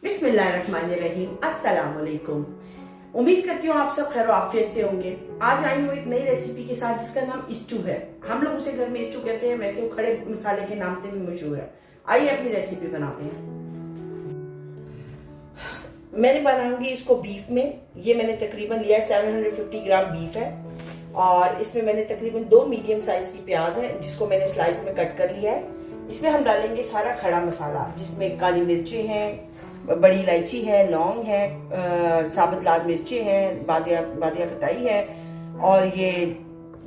बिस्मिल्लाहिर्रहमानिर्रहीम। अस्सलाम वालेकुम। उम्मीद करती हूँ आप सब खैर आफियत से होंगे। आज आई हूँ एक नई रेसिपी के साथ जिसका नाम स्टू है। हम लोग उसे घर में स्टू कहते हैं, वैसे वो खड़े मसाले के नाम से भी मशहूर है। आइए अपनी रेसिपी बनाते हैं। मैंने बनाऊंगी इसको बीफ में। ये मैंने तकरीबन लिया है 750 ग्राम बीफ है और इसमें मैंने तकरीबन 2 मीडियम साइज की प्याज है जिसको मैंने स्लाइस में कट कर लिया है। इसमें हम डालेंगे सारा खड़ा मसाला जिसमें काली मिर्चें हैं, बड़ी इलायची है, लौंग है, साबुत लाल मिर्चें हैं, बादिया खटाई है और ये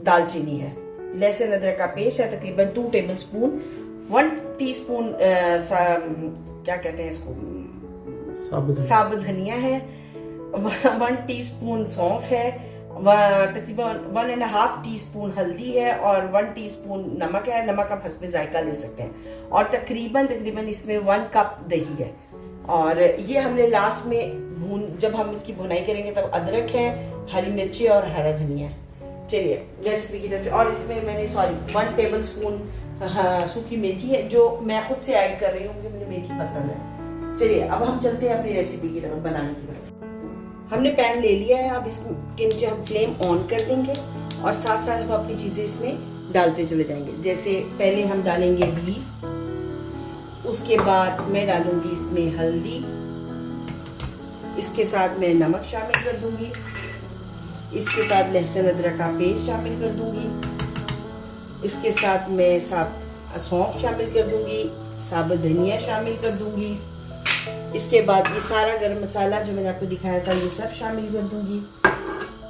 दालचीनी है। लहसुन अदरक का पेस्ट है तकरीबन 2 टेबल स्पून, 1 टीस्पून क्या कहते हैं इसको, साबुत धनिया है, 1 टीस्पून सौंफ है, तकरीबन 1.5 टीस्पून हल्दी है और 1 टीस्पून नमक है। नमक आप हस्बे जायका ले सकते हैं और तकरीबन इसमें 1 कप दही है। और ये हमने लास्ट में जब हम इसकी भुनाई करेंगे तब अदरक है, हरी मिर्ची और हरा धनिया है। चलिए रेसिपी की तरफ। और इसमें मैंने 1 टेबल स्पून सूखी मेथी है जो मैं खुद से ऐड कर रही हूँ क्योंकि मुझे मेथी पसंद है। चलिए अब हम चलते हैं अपनी रेसिपी की तरफ, बनाने की तरफ। हमने पैन ले लिया है, अब इसके नीचे हम फ्लेम ऑन कर देंगे और साथ साथ हम अपनी चीजें इसमें डालते चले जाएंगे। जैसे पहले हम डालेंगे बीफ, उसके बाद मैं डालूंगी इसमें हल्दी, इसके साथ मैं नमक शामिल कर दूंगी, इसके साथ लहसुन अदरक का पेस्ट शामिल कर दूंगी, इसके साथ मैं सौंफ शामिल कर दूंगी, साबुत धनिया शामिल कर दूंगी, इसके बाद ये सारा गरम मसाला जो मैंने आपको दिखाया था ये सब शामिल कर दूंगी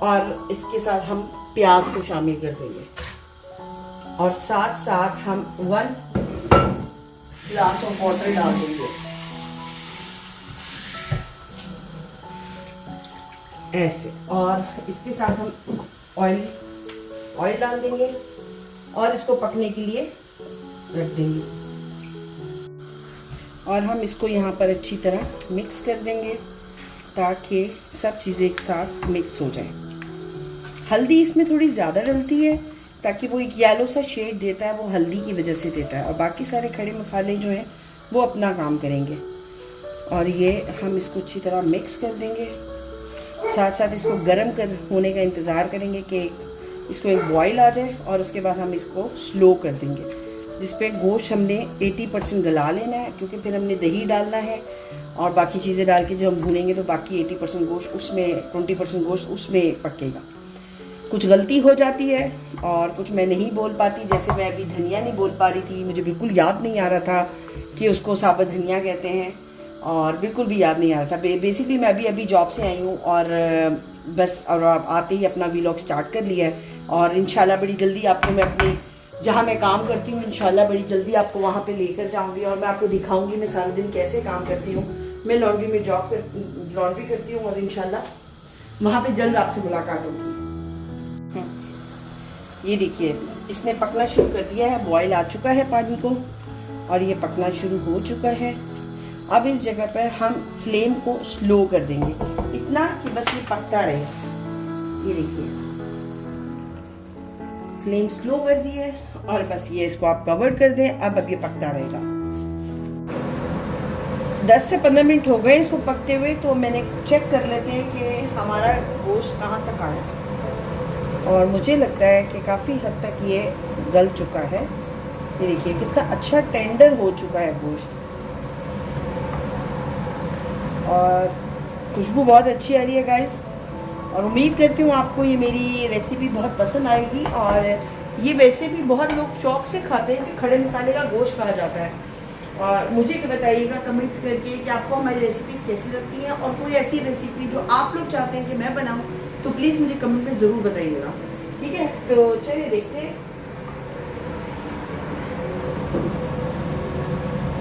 और इसके साथ हम प्याज को शामिल कर देंगे और साथ साथ हम 1 ग्लास ऑफ वाटर डाल देंगे ऐसे। और इसके साथ हम ऑयल डाल देंगे और इसको पकने के लिए रख देंगे और हम इसको यहाँ पर अच्छी तरह मिक्स कर देंगे ताकि सब चीज़ें एक साथ मिक्स हो जाए। हल्दी इसमें थोड़ी ज़्यादा डलती है ताकि वो एक येलो सा शेड देता है, वो हल्दी की वजह से देता है और बाकी सारे खड़े मसाले जो हैं वो अपना काम करेंगे। और ये हम इसको अच्छी तरह मिक्स कर देंगे, साथ साथ इसको गर्म होने का इंतज़ार करेंगे कि इसको एक बॉईल आ जाए और उसके बाद हम इसको स्लो कर देंगे जिस पे गोश्त हमने 80% गला लेना है क्योंकि फिर हमने दही डालना है और बाकी चीज़ें डाल के जब हम भूनेंगे तो बाकी 80% गोश्त उसमें, 20% गोश्त उसमें पकेगा। कुछ गलती हो जाती है और कुछ मैं नहीं बोल पाती, जैसे मैं अभी धनिया नहीं बोल पा रही थी, मुझे बिल्कुल याद नहीं आ रहा था कि उसको साबुत धनिया कहते हैं और बिल्कुल भी याद नहीं आ रहा था। बेसिकली मैं अभी जॉब से आई हूँ और बस और आते ही अपना व्लॉग स्टार्ट कर लिया है और इंशाल्लाह बड़ी जल्दी आपको मैं अपनी जहाँ मैं काम करती हूँ इंशाल्लाह बड़ी जल्दी आपको वहाँ पे लेकर जाऊँगी और मैं आपको दिखाऊँगी मैं सारा दिन कैसे काम करती हूँ। मैं लॉन्ड्री में लॉन्ड्री करती हूँ और इंशाल्लाह वहाँ पे जल्द आपसे मुलाकात होगी। ये देखिए इसने पकना शुरू कर दिया है, बॉयल आ चुका है पानी को और ये पकना शुरू हो चुका है। अब इस जगह पर हम फ्लेम को स्लो कर देंगे इतना कि बस ये पकता रहे। ये देखिए फ्लेम स्लो कर दी है और बस ये इसको आप कवर कर दें। अब ये पकता रहेगा। 10 से 15 मिनट हो गए इसको पकते हुए, तो मैंने चेक कर लेते हैं कि हमारा गोश्त कहाँ तक आया और मुझे लगता है कि काफ़ी हद तक ये गल चुका है। ये देखिए कितना अच्छा टेंडर हो चुका है गोश्त और खुशबू बहुत अच्छी आ रही है गाइस। और उम्मीद करती हूँ आपको ये मेरी रेसिपी बहुत पसंद आएगी। और ये वैसे भी बहुत लोग शौक से खाते हैं, इसे खड़े मसाले का गोश्त कहा जाता है। और मुझे बताइएगा कमेंट करके कि आपको हमारी रेसिपीज़ कैसी लगती हैं और कोई ऐसी रेसिपी जो आप लोग चाहते हैं कि मैं बनाऊँ तो प्लीज़ मुझे कमेंट में ज़रूर बताइएगा, ठीक है। तो चलिए देखते हैं,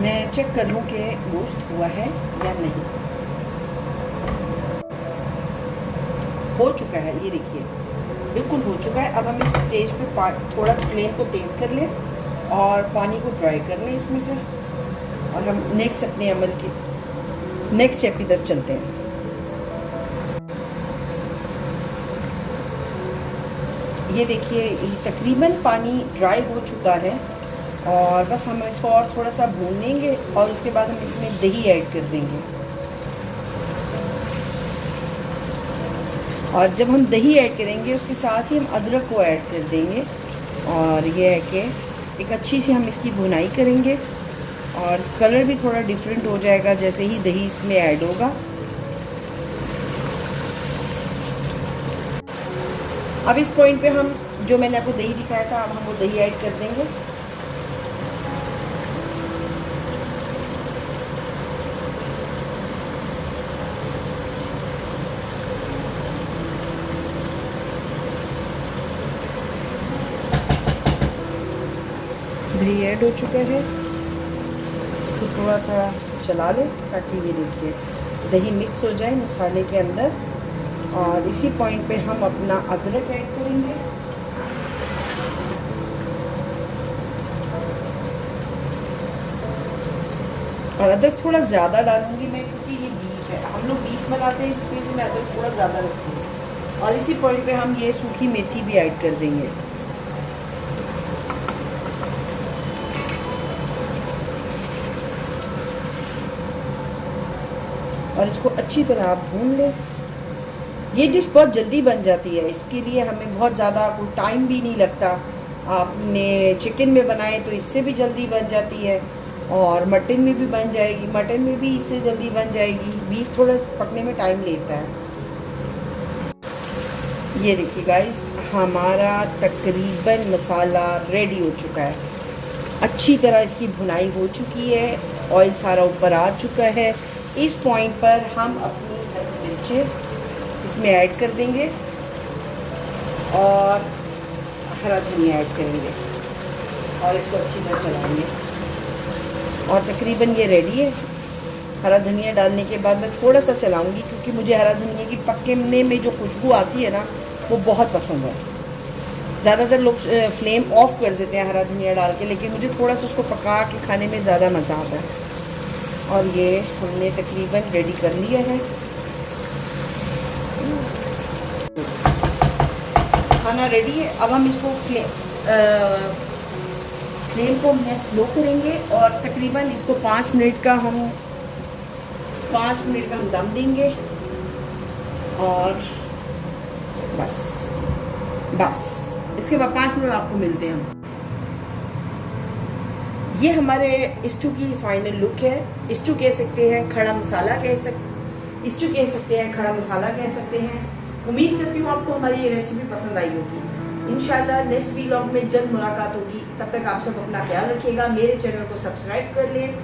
मैं चेक कर लूँ कि गोश्त हुआ है या नहीं। हो चुका है, ये देखिए बिल्कुल हो चुका है। अब हम इस स्टेज पे थोड़ा फ्लेम को तेज़ कर लें और पानी को ड्राई कर लें इसमें से और हम नेक्स्ट स्टेप की तरफ चलते हैं। ये देखिए तकरीबन पानी ड्राई हो चुका है और बस हम इसको और थोड़ा सा भून लेंगे और उसके बाद हम इसमें दही ऐड कर देंगे। और जब हम दही ऐड करेंगे उसके साथ ही हम अदरक को ऐड कर देंगे। और ये है कि एक अच्छी सी हम इसकी भुनाई करेंगे और कलर भी थोड़ा डिफरेंट हो जाएगा जैसे ही दही इसमें ऐड होगा। अब इस पॉइंट पे हम जो मैंने आपको दही दिखाया था, अब हम वो दही ऐड कर देंगे। दही ऐड हो चुका है, तो थोड़ा सा चला लें ताकि ये देखिए दही मिक्स हो जाए मसाले के अंदर। और इसी पॉइंट पे हम अपना अदरक ऐड करेंगे। और अदरक थोड़ा ज़्यादा डालूंगी मैं क्योंकि ये बीफ है, हम लोग बीफ बनाते हैं, इस वजह से मैं अदरक थोड़ा ज़्यादा रखती हूँ। और इसी पॉइंट पे हम ये सूखी मेथी भी ऐड कर देंगे। और इसको अच्छी तरह आप भून लें। ये डिश बहुत जल्दी बन जाती है, इसके लिए हमें बहुत ज़्यादा कोई टाइम भी नहीं लगता। आपने चिकन में बनाए तो इससे भी जल्दी बन जाती है, और मटन में भी बन जाएगी, मटन में भी इससे जल्दी बन जाएगी। बीफ थोड़ा पकने में टाइम लेता है। ये देखिए गाइस, हमारा तकरीबन मसाला रेडी हो चुका है। अच्छी तरह इसकी भुनाई हो चुकी है, ऑयल सारा ऊपर आ चुका है। इस पॉइंट पर हम अपनी हरी मिर्चें इसमें ऐड कर देंगे और हरा धनिया ऐड करेंगे और इसको अच्छी तरह चलाएंगे। और तकरीबन ये रेडी है। हरा धनिया डालने के बाद मैं थोड़ा सा चलाऊंगी क्योंकि मुझे हरा धनिया की पकने में जो खुशबू आती है ना, वो बहुत पसंद है। ज़्यादातर लोग फ्लेम ऑफ कर देते हैं हरा धनिया डाल के, लेकिन मुझे थोड़ा सा उसको पका के खाने में ज़्यादा मज़ा आता है। और ये हमने तकरीबन रेडी कर लिया है। खाना रेडी है। अब हम इसको फ्लेम को हमने स्लो करेंगे और तकरीबन इसको 5 मिनट का हम दम देंगे। और बस इसके बाद 5 मिनट आपको मिलते हैं हम। ये हमारे स्टू की फाइनल लुक है। स्टू कह सकते हैं, खड़ा मसाला कह सकते हैं। उम्मीद करती हूँ आपको हमारी ये रेसिपी पसंद आई होगी। इंशाल्लाह नेक्स्ट व्लॉग में जल्द मुलाकात होगी। तब तक आप सब अपना ख्याल रखिएगा। मेरे चैनल को सब्सक्राइब कर लें,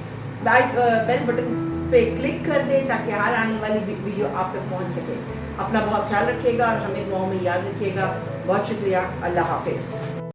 बेल बटन पे क्लिक कर दें ताकि हर आने वाली वीडियो आप तक पहुँच सके। अपना बहुत ख्याल रखिएगा और हमें दुआओं में याद रखिएगा। बहुत शुक्रिया। अल्लाह हाफिज़।